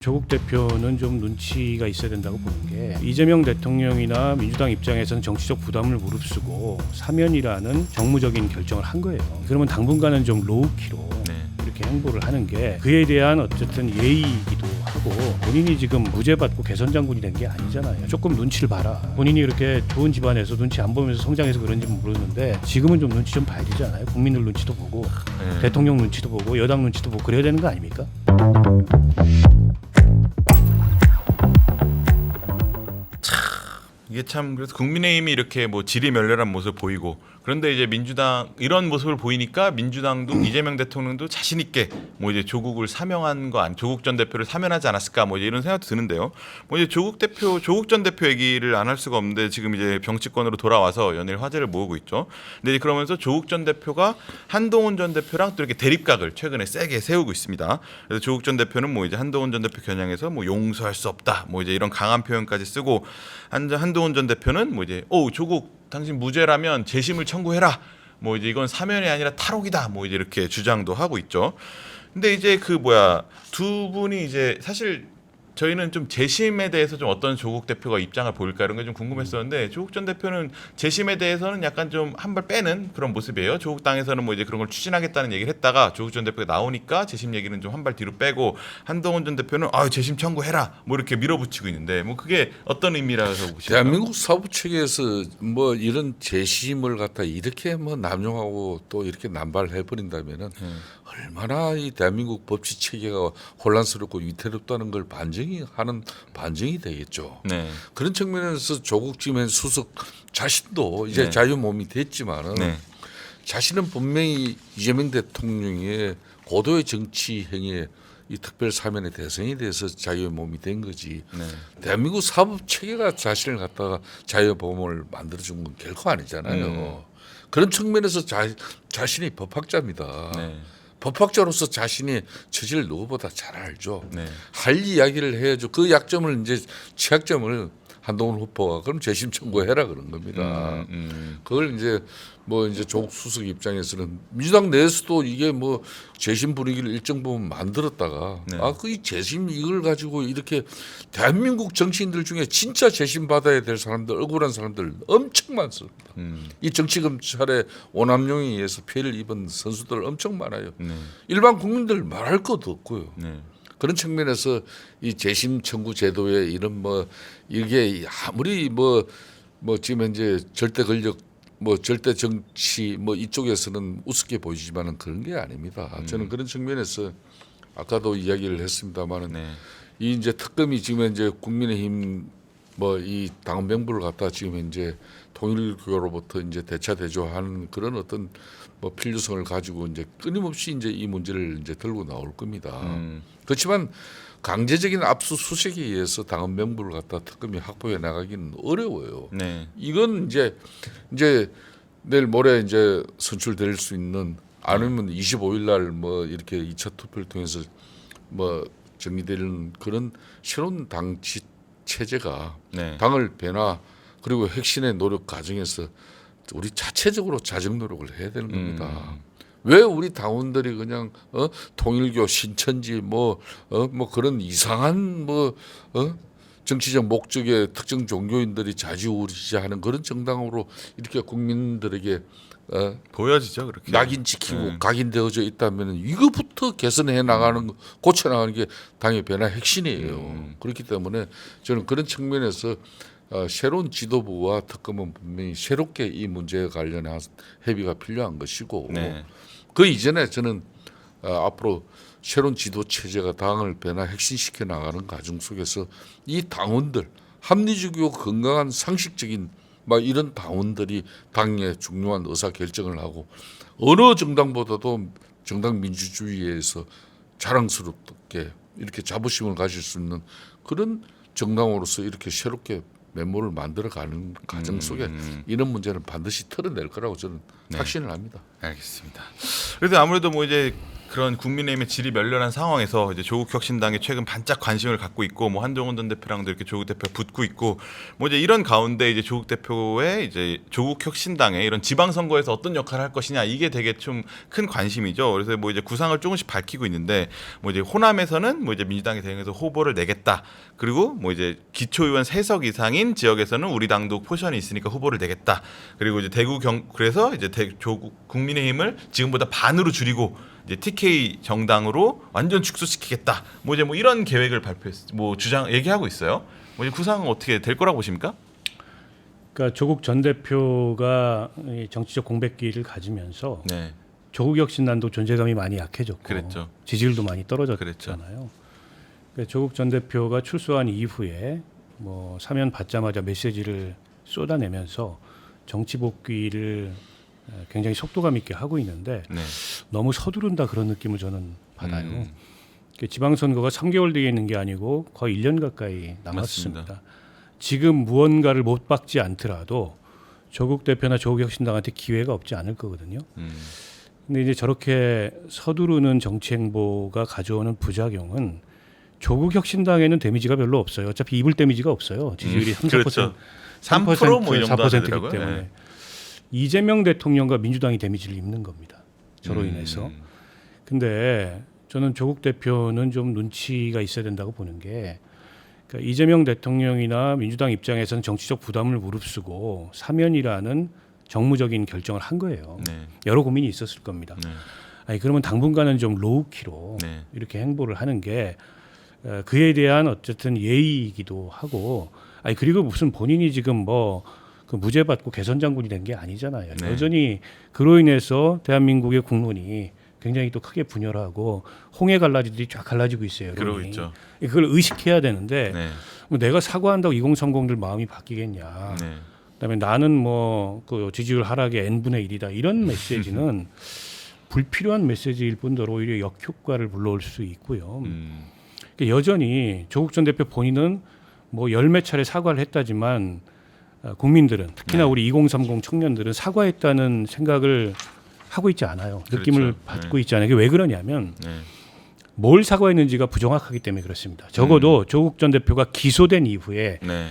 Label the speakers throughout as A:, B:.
A: 조국 대표는 좀 눈치가 있어야 된다고 보는 게 이재명 대통령이나 민주당 입장에서는 정치적 부담을 무릅쓰고 사면이라는 정무적인 결정을 한 거예요. 그러면 당분간은 좀 로우키로 이렇게 행보를 하는 게 그에 대한 어쨌든 예의이기도 하고 본인이 지금 무죄 받고 개선 장군이 된 게 아니잖아요. 조금 눈치를 봐라. 본인이 이렇게 좋은 집안에서 눈치 안 보면서 성장해서 그런지 모르는데 지금은 좀 눈치 좀 봐야 되지 않아요? 국민들 눈치도 보고 대통령 눈치도 보고 여당 눈치도 보고 그래야 되는 거 아닙니까?
B: 이게 참 그래서 국민의힘이 이렇게 뭐 지리멸렬한 모습을 보이고 그런데 이제 민주당 이런 모습을 보이니까 민주당도 이재명 대통령도 자신 있게 뭐 이제 조국을 사명한 거 조국 전 대표를 사면하지 않았을까 뭐 이제 이런 생각도 드는데요. 뭐 이제 조국 전 대표 얘기를 안 할 수가 없는데 지금 이제 정치권으로 돌아와서 연일 화제를 모으고 있죠. 근데 그러면서 조국 전 대표가 한동훈 전 대표랑 또 이렇게 대립각을 최근에 세게 세우고 있습니다. 그래서 조국 전 대표는 뭐 이제 한동훈 전 대표 겨냥해서 뭐 용서할 수 없다 뭐 이제 이런 강한 표현까지 쓰고 한동훈 전 대표는 뭐 이제 조국 당신 무죄라면 재심을 청구해라. 뭐 이제 이건 사면이 아니라 탈옥이다. 뭐 이제 이렇게 주장도 하고 있죠. 근데 이제 두 분이 이제 사실 저희는 좀 재심에 대해서 좀 어떤 조국 대표가 입장을 보일까 이런 게 좀 궁금했었는데 조국 전 대표는 재심에 대해서는 약간 좀 한 발 빼는 그런 모습이에요. 조국 당에서는 뭐 이제 그런 걸 추진하겠다는 얘기를 했다가 조국 전 대표가 나오니까 재심 얘기는 좀 한 발 뒤로 빼고 한동훈 전 대표는 재심 청구해라 뭐 이렇게 밀어붙이고 있는데 뭐 그게 어떤 의미라서 보시나요?
C: 대한민국 사법 체계에서 뭐 이런 재심을 갖다 이렇게 뭐 남용하고 또 이렇게 남발해 버린다면은 얼마나 이 대한민국 법치 체계가 혼란스럽고 위태롭다는 걸 반증이 되겠죠.
B: 네.
C: 그런 측면에서 조국 지men 수석 자신도 이제
B: 네.
C: 자유 몸이 됐지만은
B: 네.
C: 자신은 분명히 이재명 대통령의 고도의 정치 행위에 이 특별 사면의 대상이 돼서 자유의 몸이 된 거지.
B: 네.
C: 대한민국 사법 체계가 자신을 갖다가 자유의 몸을 만들어준 건 결코 아니잖아요. 그런 측면에서 자신이 법학자입니다.
B: 네.
C: 법학자로서 자신이 처지를 누구보다 잘 알죠.
B: 네.
C: 할 이야기를 해야죠. 그 약점을 이제 취약점을 한동훈 후보가 그럼 재심 청구해라 그런 겁니다. 그걸 이제 뭐 이제 조국 수석 입장에서는 민주당 내에서도 이게 뭐 재심 분위기를 일정 부분 만들었다가
B: 네.
C: 그 재심 이걸 가지고 이렇게 대한민국 정치인들 중에 진짜 재심 받아야 될 사람들 억울한 사람들 엄청 많습니다. 이 정치 검찰의 오남용에 의해서 피해를 입은 선수들 엄청 많아요.
B: 네.
C: 일반 국민들 말할 것도 없고요.
B: 네.
C: 그런 측면에서 이 재심 청구 제도에 이런 뭐 이게 아무리 뭐 지금 현재 절대 권력 뭐 절대 정치 뭐 이쪽에서는 우습게 보이지만은 그런 게 아닙니다. 저는 그런 측면에서 아까도 이야기를 했습니다만은
B: 네.
C: 이 이제 특검이 지금 현재 국민의힘 뭐 이 당원 명부를 갖다 지금 현재 통일교로부터 이제 대차 대조하는 그런 어떤 뭐 필요성을 가지고 이제 끊임없이 이제 이 문제를 이제 들고 나올 겁니다. 그렇지만 강제적인 압수수색에 의해서 당원 명부를 갖다 특검이 확보해 나가기는 어려워요.
B: 네.
C: 이건 이제 내일 모레 이제 선출될 수 있는 아니면 25일 날 뭐 이렇게 2차 투표를 통해서 뭐 정리되는 그런 새로운 당치 체제가
B: 네.
C: 당을 변화 그리고 혁신의 노력 과정에서 우리 자체적으로 자정 노력을 해야 되는 겁니다. 왜 우리 당원들이 그냥 통일교 신천지 뭐 그런 이상한 정치적 목적의 특정 종교인들이 좌지우지하는 그런 정당으로 이렇게 국민들에게
B: 보여지죠 그렇게.
C: 낙인 찍히고 각인되어져 있다면 이거부터 개선해 나가는 거, 고쳐 나가는 게 당의 변화 핵심이에요. 그렇기 때문에 저는 그런 측면에서 새로운 지도부와 특검은 분명히 새롭게 이 문제에 관련한 협의가 필요한 것이고
B: 네.
C: 그 이전에 저는 앞으로 새로운 지도 체제가 당을 변화 혁신시켜 나가는 과정 속에서 이 당원들 합리적이고 건강한 상식적인 막 이런 당원들이 당의 중요한 의사 결정을 하고 어느 정당보다도 정당 민주주의에서 자랑스럽게 이렇게 자부심을 가질 수 있는 그런 정당으로서 이렇게 새롭게 면모를 만들어가는 과정 속에 이런 문제는 반드시 털어낼 거라고 저는 확신을 합니다.
B: 알겠습니다. 그래도 아무래도 뭐 이제 그런 국민의힘의 질이 멸렬한 상황에서 이제 조국혁신당에 최근 반짝 관심을 갖고 있고 뭐 한동훈 전 대표랑도 이렇게 조국 대표 붙고 있고 뭐 이제 이런 가운데 이제 조국 대표의 이제 조국혁신당의 이런 지방선거에서 어떤 역할을 할 것이냐 이게 되게 좀 큰 관심이죠. 그래서 뭐 이제 구상을 조금씩 밝히고 있는데 뭐 이제 호남에서는 뭐 이제 민주당이 대응해서 후보를 내겠다. 그리고 뭐 이제 기초의원 3석 이상인 지역에서는 우리 당도 포션이 있으니까 후보를 내겠다. 그리고 이제 그래서 이제 조국 국민의힘을 지금보다 반으로 줄이고 이제 TK 정당으로 완전 축소시키겠다. 뭐 이제 뭐 이런 계획을 뭐 주장 얘기하고 있어요. 뭐 이제 구상은 어떻게 될 거라고 보십니까?
A: 그러니까 조국 전 대표가 이 정치적 공백기를 가지면서
B: 네,
A: 조국혁신당도 존재감이 많이 약해졌고
B: 그랬죠.
A: 지지율도 많이
B: 그랬죠.
A: 떨어졌잖아요. 그러니까 조국 전 대표가 출소한 이후에 뭐 사면 받자마자 메시지를 쏟아내면서 정치 복귀를 굉장히 속도감 있게 하고 있는데
B: 네,
A: 너무 서두른다 그런 느낌을 저는 받아요. 지방선거가 3개월 뒤에 있는 게 아니고 거의 1년 가까이 남았습니다.
B: 맞습니다.
A: 지금 무언가를 못 박지 않더라도 조국 대표나 조국혁신당한테 기회가 없지 않을 거거든요. 근데 이제 저렇게 서두르는 정치 행보가 가져오는 부작용은 조국혁신당에는 데미지가 별로 없어요. 어차피 입을 데미지가 없어요. 지지율이 3%,
B: 그렇죠. 3% 뭐이 정도
A: 4%이기
B: 하더라고요.
A: 때문에
B: 네.
A: 이재명 대통령과 민주당이 데미지를 입는 겁니다. 저로 인해서. 근데 저는 조국 대표는 좀 눈치가 있어야 된다고 보는 게 그러니까 이재명 대통령이나 민주당 입장에서는 정치적 부담을 무릅쓰고 사면이라는 정무적인 결정을 한 거예요.
B: 네.
A: 여러 고민이 있었을 겁니다.
B: 네.
A: 아니 그러면 당분간은 좀 로우키로
B: 네.
A: 이렇게 행보를 하는 게 그에 대한 어쨌든 예의이기도 하고 아니 그리고 무슨 본인이 지금 뭐 그 무죄 받고 개선 장군이 된 게 아니잖아요.
B: 네.
A: 여전히 그로 인해서 대한민국의 국론이 굉장히 또 크게 분열하고 홍해 갈라지들이 쫙 갈라지고 있어요.
B: 그러고
A: 여론이.
B: 있죠.
A: 그걸 의식해야 되는데
B: 네.
A: 뭐 내가 사과한다고 2030들 마음이 바뀌겠냐.
B: 네.
A: 그다음에 나는 뭐 그 지지율 하락의 n분의 1이다 이런 메시지는 불필요한 메시지일 뿐더러 오히려 역효과를 불러올 수 있고요. 그러니까 여전히 조국 전 대표 본인은 뭐 열 몇 차례 사과를 했다지만 국민들은 특히나
B: 네.
A: 우리 2030 청년들은 사과했다는 생각을 하고 있지 않아요. 느낌을
B: 그렇죠.
A: 받고 있지 않아요. 이게 왜 그러냐면
B: 네.
A: 뭘 사과했는지가 부정확하기 때문에 그렇습니다. 적어도 조국 전 대표가 기소된 이후에
B: 네.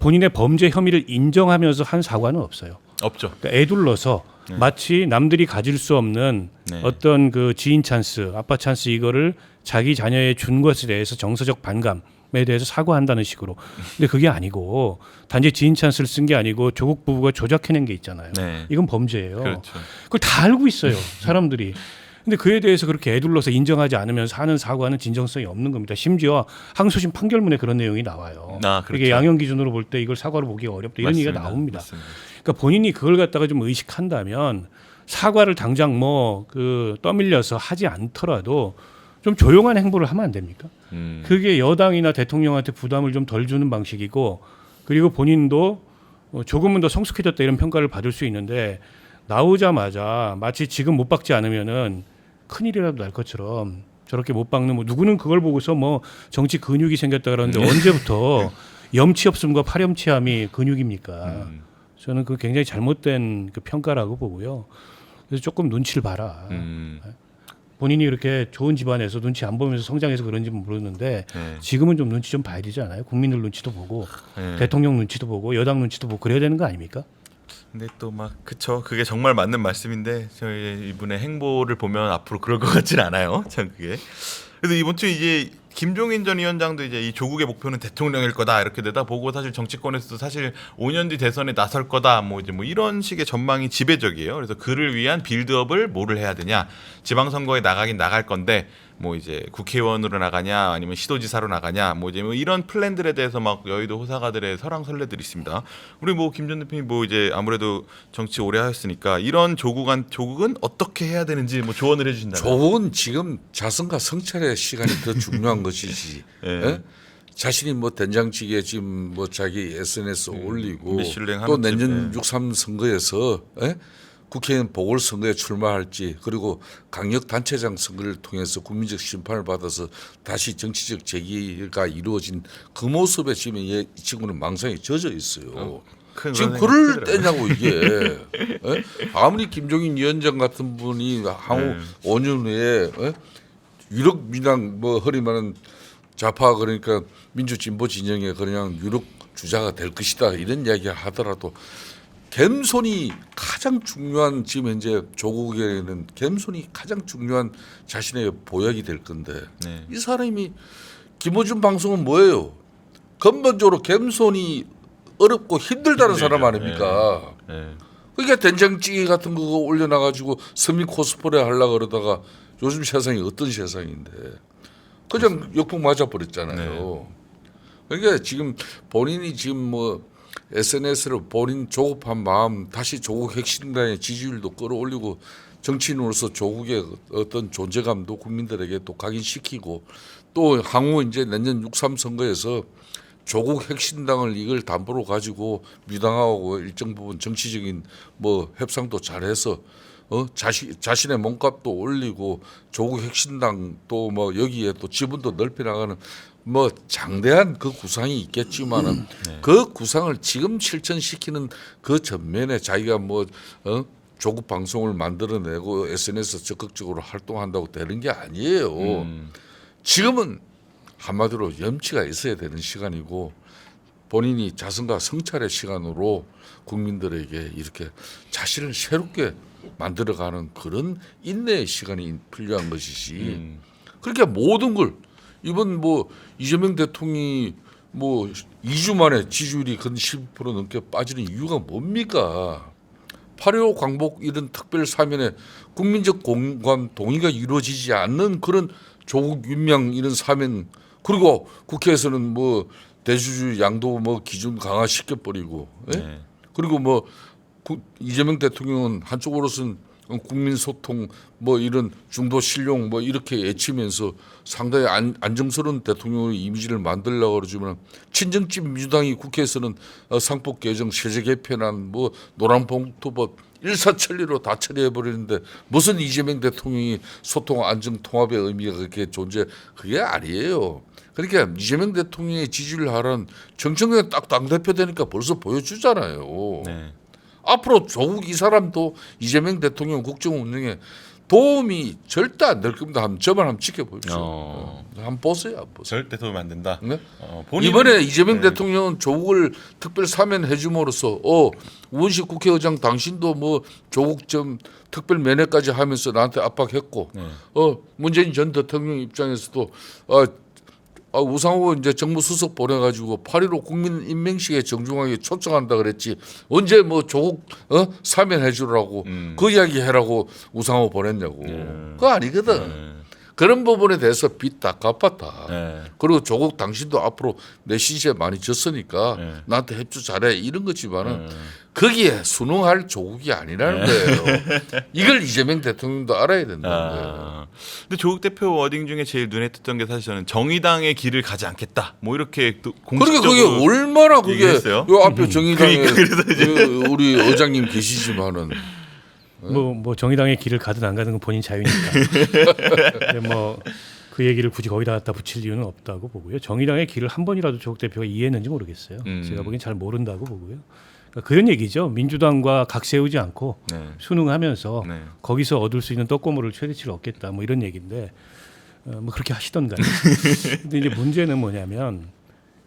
A: 본인의 범죄 혐의를 인정하면서 한 사과는 없어요.
B: 없죠.
A: 그러니까 애둘러서
B: 네.
A: 마치 남들이 가질 수 없는
B: 네.
A: 어떤 그 지인 찬스, 아빠 찬스 이거를 자기 자녀에 준 것에 대해서 정서적 반감에 대해서 사과한다는 식으로. 근데 그게 아니고 단지 지인 찬스를 쓴 게 아니고 조국 부부가 조작해낸 게 있잖아요.
B: 네.
A: 이건 범죄예요.
B: 그렇죠.
A: 그걸 다 알고 있어요, 사람들이. 근데 그에 대해서 그렇게 애둘러서 인정하지 않으면서 하는 사과는 진정성이 없는 겁니다. 심지어 항소심 판결문에 그런 내용이 나와요.
B: 아, 그렇죠.
A: 이게 양형 기준으로 볼 때 이걸 사과로 보기가 어렵다 이런
B: 맞습니다.
A: 얘기가 나옵니다.
B: 맞습니다.
A: 그러니까 본인이 그걸 갖다가 좀 의식한다면 사과를 당장 뭐 그 떠밀려서 하지 않더라도 좀 조용한 행보를 하면 안 됩니까? 그게 여당이나 대통령한테 부담을 좀 덜 주는 방식이고 그리고 본인도 조금은 더 성숙해졌다 이런 평가를 받을 수 있는데 나오자마자 마치 지금 못 박지 않으면은 큰일이라도 날 것처럼 저렇게 못 박는 뭐 누구는 그걸 보고서 뭐 정치 근육이 생겼다 그러는데 언제부터 염치 없음과 파렴치함이 근육입니까? 저는 그 굉장히 잘못된 그 평가라고 보고요. 그래서 조금 눈치를 봐라. 본인이 이렇게 좋은 집안에서 눈치 안 보면서 성장해서 그런지 모르는데
B: 네.
A: 지금은 좀 눈치 좀 봐야 되지 않아요? 국민들 눈치도 보고
B: 네.
A: 대통령 눈치도 보고 여당 눈치도 보고 그래야 되는 거 아닙니까?
B: 근데 또 막 그쵸 그게 정말 맞는 말씀인데 저희 이분의 행보를 보면 앞으로 그럴 것 같진 않아요. 참 그게. 그래서 이번 주 이제 김종인 전 위원장도 이제 이 조국의 목표는 대통령일 거다 이렇게 내다보고 사실 정치권에서도 사실 5년 뒤 대선에 나설 거다 뭐 이제 뭐 이런 식의 전망이 지배적이에요. 그래서 그를 위한 빌드업을 뭐를 해야 되냐 지방선거에 나가긴 나갈 건데 뭐 이제 국회의원으로 나가냐 아니면 시도지사로 나가냐 뭐 이제 뭐 이런 플랜들에 대해서 막 여의도 호사가들의 설왕설래들이 있습니다. 우리 뭐 김 전 대표님 뭐 이제 아무래도 정치 오래 하셨으니까 이런 조국은 어떻게 해야 되는지 뭐 조언을 해주신다면.
C: 조국은 지금 자성과 성찰의 시간이 더 중요한 것이지.
B: 예.
C: 예? 자신이 뭐 된장찌개 지금 뭐 자기 SNS 올리고
B: 미슐랭
C: 또
B: 하는
C: 내년
B: 집,
C: 6.3 선거에서 예? 국회의원 보궐선거에 출마할지 그리고 강력단체장 선거를 통해서 국민적 심판을 받아서 다시 정치적 재기가 이루어진 그 모습에 지금 이 친구는 망상에 젖어 있어요. 지금 그럴 때냐고 이게. 예? 아무리 김종인 위원장 같은 분이 향후 5년 후에 유력 민당 뭐 허리만은 좌파 그러니까 민주진보 진영의 그냥 유력 주자가 될 것이다 이런 이야기를 하더라도 겸손이 가장 중요한 지금 현재 조국에는 겸손이 가장 중요한 자신의 보약이 될 건데
B: 네.
C: 이 사람이 김어준 방송은 뭐예요? 근본적으로 겸손이 어렵고 힘들다는 사람 아닙니까?
B: 네.
C: 그러니까 된장찌개 같은 거 올려놔가지고 서민 코스프레 하려고 그러다가 요즘 세상이 어떤 세상인데 그냥 역풍 맞아버렸잖아요. 그러니까 지금 본인이 지금 뭐 SNS로 본인 조급한 마음 다시 조국 핵심당의 지지율도 끌어올리고 정치인으로서 조국의 어떤 존재감도 국민들에게 또 각인시키고 또 향후 이제 내년 6.3 선거에서 조국 핵심당을 이걸 담보로 가지고 민주당하고 일정 부분 정치적인 뭐 협상도 잘해서 자신의 몸값도 올리고 조국 핵심당 또 뭐 여기에 또 지분도 넓혀 나가는 뭐 장대한 그 구상이 있겠지만은 그 구상을 지금 실천시키는 그 전면에 자기가 뭐 조국 방송을 만들어내고 SNS 적극적으로 활동한다고 되는 게 아니에요. 지금은 한마디로 염치가 있어야 되는 시간이고 본인이 자성과 성찰의 시간으로 국민들에게 이렇게 자신을 새롭게 만들어가는 그런 인내의 시간이 필요한 것이지. 그러니까 모든 걸 이번 뭐 이재명 대통령이 뭐 2주 만에 지지율이 근 10% 넘게 빠지는 이유가 뭡니까? 8.15 광복 이런 특별 사면에 국민적 공감 동의가 이루어지지 않는 그런 조국 윤명 이런 사면 그리고 국회에서는 뭐 대주주 양도 뭐 기준 강화시켜 버리고 예? 그리고 뭐 이재명 대통령은 한쪽으로서는 국민 소통 뭐 이런 중도 실용 뭐 이렇게 외치면서 상당히 안정스러운 대통령의 이미지를 만들려고 그러지만 친정집 민주당이 국회에서는 상법 개정 세제 개편안 뭐 노란봉투법 일사천리로 다 처리해 버리는데 무슨 이재명 대통령이 소통 안정 통합의 의미가 그렇게 그게 아니에요. 그러니까 이재명 대통령의 지지를 하는 정청래 딱 당대표 되니까 벌써 보여주잖아요.
B: 네.
C: 앞으로 조국 이 사람도 이재명 대통령 국정 운영에 도움이 절대 안 될 겁니다. 저만 한번 지켜보십시오. 한번 보세요. 한번 보세요.
B: 절대 도움 안 된다.
C: 네?
B: 본인은-
C: 이번에 이재명 대통령은 조국을 특별 사면해 줌으로써 우원식 국회의장 당신도 뭐 조국 좀 특별 면회까지 하면서 나한테 압박했고 문재인 전 대통령 입장에서도 우상호 이제 정무수석 보내가지고 8.15 국민 인명식에 정중하게 초청한다 그랬지 언제 뭐 조국 사면해 주라고 그 이야기 해라고 우상호 보냈냐고 그거 아니거든. 그런 부분에 대해서 빚 다 갚았다. 그리고 조국 당신도 앞으로 내 시시에 많이 졌으니까 나한테 협조 잘해 이런 거지만은 거기에 순응할 조국이 아니라는 거예요. 이걸 이재명 대통령도 알아야 된다는 거예요.
B: 근데 조국 대표 워딩 중에 제일 눈에 띄었던 게 사실 저는 정의당의 길을 가지 않겠다. 뭐 이렇게 또
C: 그러니까
B: 공식적으로
C: 그게 얼마나 그게
B: 얘기했어요?
C: 요 앞에 정의당에
B: 그러니까
C: 그 우리 의장님 계시지만은
A: 뭐 정의당의 길을 가든 안 가든 건 본인 자유니까. 근데 뭐 그 얘기를 굳이 거기다 갖다 붙일 이유는 없다고 보고요. 정의당의 길을 한 번이라도 조국 대표가 이해했는지 모르겠어요. 제가 보기엔 잘 모른다고 보고요. 그러니까 그런 얘기죠. 민주당과 각 세우지 않고 순응하면서 거기서 얻을 수 있는 떡고물을 최대치를 얻겠다. 뭐 이런 얘기인데 뭐 그렇게 하시던가요. 근데 이제 문제는 뭐냐면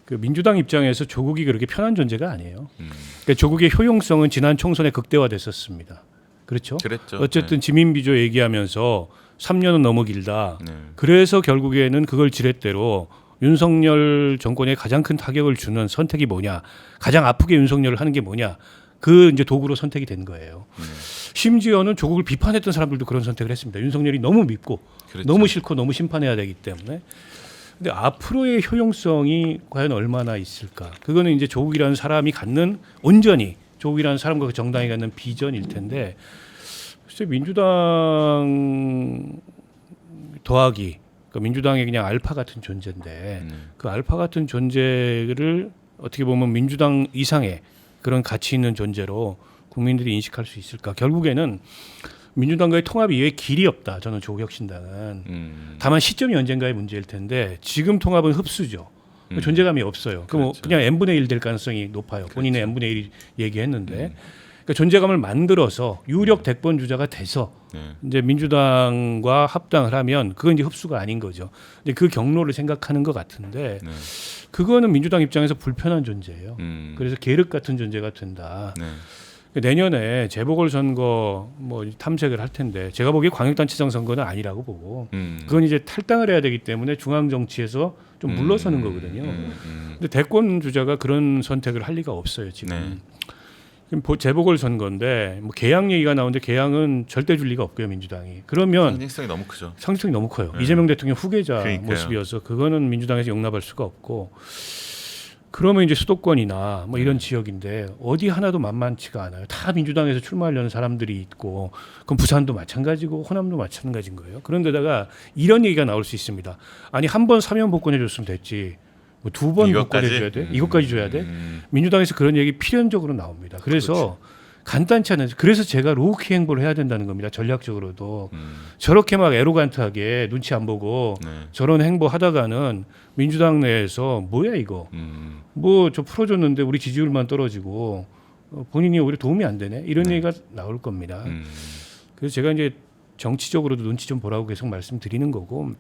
A: 그 민주당 입장에서 조국이 그렇게 편한 존재가 아니에요. 그러니까 조국의 효용성은 지난 총선에 극대화됐었습니다. 그렇죠.
B: 그랬죠.
A: 어쨌든 지민비조 얘기하면서 3년은 너무 길다. 그래서 결국에는 그걸 지렛대로 윤석열 정권에 가장 큰 타격을 주는 선택이 뭐냐, 가장 아프게 윤석열을 하는 게 뭐냐, 그 이제 도구로 선택이 된 거예요. 심지어는 조국을 비판했던 사람들도 그런 선택을 했습니다. 윤석열이 너무 밉고
B: 그랬죠.
A: 너무 싫고 너무 심판해야 되기 때문에. 근데 앞으로의 효용성이 과연 얼마나 있을까? 그거는 이제 조국이라는 사람이 갖는 온전히 조국이라는 사람과 그 정당이 갖는 비전일 텐데, 글쎄 민주당 더하기 그러니까 민주당의 그냥 알파 같은 존재인데 그 알파 같은 존재를 어떻게 보면 민주당 이상의 그런 가치 있는 존재로 국민들이 인식할 수 있을까? 결국에는 민주당과의 통합 이외에 길이 없다. 저는 조국 혁신당은. 다만 시점이 언젠가의 문제일 텐데 지금 통합은 흡수죠. 존재감이 없어요. 그럼
B: 그렇죠.
A: 그냥 n분의 1 될 가능성이 높아요. 본인의 n분의 1 얘기했는데 그러니까 존재감을 만들어서 유력 대권 주자가 돼서
B: 네.
A: 이제 민주당과 합당을 하면 그건 이제 흡수가 아닌 거죠. 이제 그 경로를 생각하는 것 같은데
B: 네.
A: 그거는 민주당 입장에서 불편한 존재예요.
B: 음.
A: 그래서 계륵 같은 존재가 된다.
B: 네.
A: 내년에 재보궐선거 뭐 탐색을 할 텐데 제가 보기에 광역단체장 선거는 아니라고 보고 그건 이제 탈당을 해야 되기 때문에 중앙 정치에서 좀 물러서는 거거든요. 근데 대권 주자가 그런 선택을 할 리가 없어요 지금.
B: 네.
A: 지금 재보궐 선거인데 뭐 개항 얘기가 나오는데 개항은 절대 줄 리가 없고요 민주당이. 그러면
B: 상징성이 너무 크죠.
A: 상징성이 너무 커요.
B: 네.
A: 이재명 대통령 후계자
B: 그러니까요.
A: 모습이어서 그거는 민주당에서 용납할 수가 없고. 그러면 이제 수도권이나 뭐 이런 지역인데 어디 하나도 만만치가 않아요. 다 민주당에서 출마하려는 사람들이 있고, 그럼 부산도 마찬가지고 호남도 마찬가지인 거예요. 그런데다가 이런 얘기가 나올 수 있습니다. 아니 한 번 사면 복권해줬으면 됐지. 뭐 두 번
B: 이것까지?
A: 복권해줘야 돼? 이것까지 줘야 돼? 민주당에서 그런 얘기 필연적으로 나옵니다. 그래서 간단치 않은. 그래서 제가 로우키 행보를 해야 된다는 겁니다. 전략적으로도 저렇게 막 에로간트하게 눈치 안 보고
B: 네.
A: 저런 행보 하다가는 민주당 내에서 뭐야 이거. 뭐 저 풀어줬는데 우리 지지율만 떨어지고 본인이 오히려 도움이 안 되네 이런 얘기가 나올 겁니다. 그래서 제가 이제 정치적으로도 눈치 좀 보라고 계속 말씀드리는 거고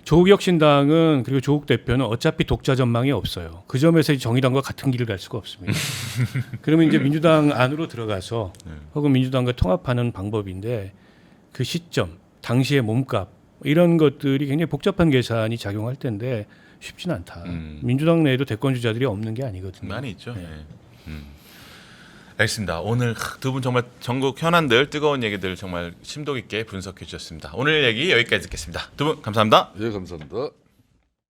A: 조국혁신당은 그리고 조국 대표는 어차피 독자 전망이 없어요. 그 점에서 정의당과 같은 길을 갈 수가 없습니다. 그러면 이제 민주당 안으로 들어가서 혹은 민주당과 통합하는 방법인데 그 시점, 당시의 몸값 이런 것들이 굉장히 복잡한 계산이 작용할 텐데 쉽진 않다. 민주당 내에도 대권 주자들이 없는 게 아니거든요.
B: 많이 있죠.
A: 네.
B: 네. 알겠습니다. 오늘 두 분 정말 전국 현안들 뜨거운 얘기들 정말 심도 있게 분석해 주셨습니다. 오늘 얘기 여기까지 듣겠습니다. 두 분 감사합니다.
C: 예, 감사합니다.